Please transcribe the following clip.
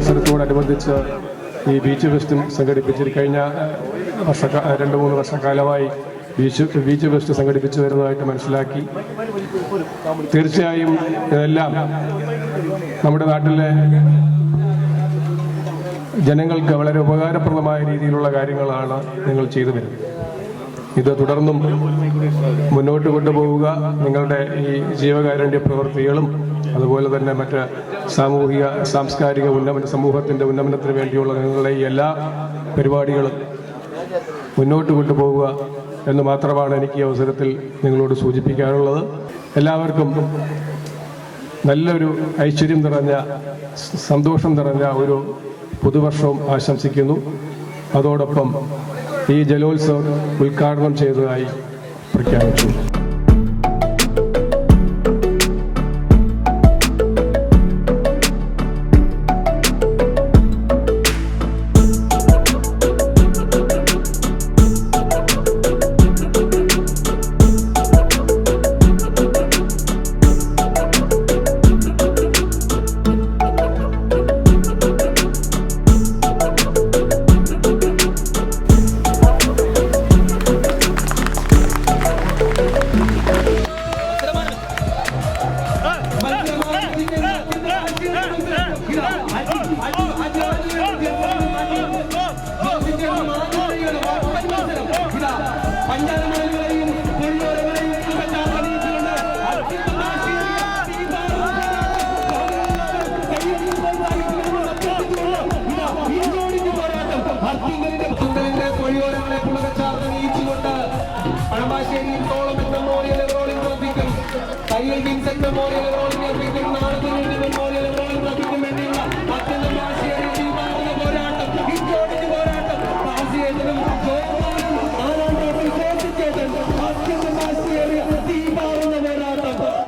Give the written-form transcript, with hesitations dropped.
മത്സരത്തോടനുബന്ധിച്ച് ഈ ബീച്ച് ഫെസ്റ്റും സംഘടിപ്പിച്ച് കഴിഞ്ഞ 2-3 വർഷക്കാലമായി ബീച്ച് ഫെസ്റ്റ് സംഘടിപ്പിച്ചു വരുന്നതായിട്ട് മനസ്സിലാക്കി. തീർച്ചയായും ഇതെല്ലാം നമ്മുടെ നാട്ടിലെ ജനങ്ങൾക്ക് വളരെ ഉപകാരപ്രദമായ രീതിയിലുള്ള കാര്യങ്ങളാണ് നിങ്ങൾ ചെയ്തു വരുന്നത്. ഇത് തുടർന്നും മുന്നോട്ട് കൊണ്ടുപോവുക. നിങ്ങളുടെ ഈ ജീവകാരുണ്യ പ്രവൃത്തികളും അതുപോലെ തന്നെ മറ്റ് സാമൂഹിക സാംസ്കാരിക സമൂഹത്തിൻ്റെ ഉന്നമനത്തിന് വേണ്ടിയുള്ള നിങ്ങളുടെ ഈ എല്ലാ പരിപാടികളും മുന്നോട്ട് കൊണ്ടുപോവുക എന്ന് മാത്രമാണ് എനിക്ക് ഈ അവസരത്തിൽ നിങ്ങളോട് സൂചിപ്പിക്കാനുള്ളത്. എല്ലാവർക്കും നല്ലൊരു ഐശ്വര്യം നിറഞ്ഞ സന്തോഷം നിറഞ്ഞ ഒരു പുതുവർഷവും ആശംസിക്കുന്നു. അതോടൊപ്പം ഈ ജലോത്സവം ഉദ്ഘാടനം ചെയ്തതായി പ്രഖ്യാപിച്ചു. Memorial Rolling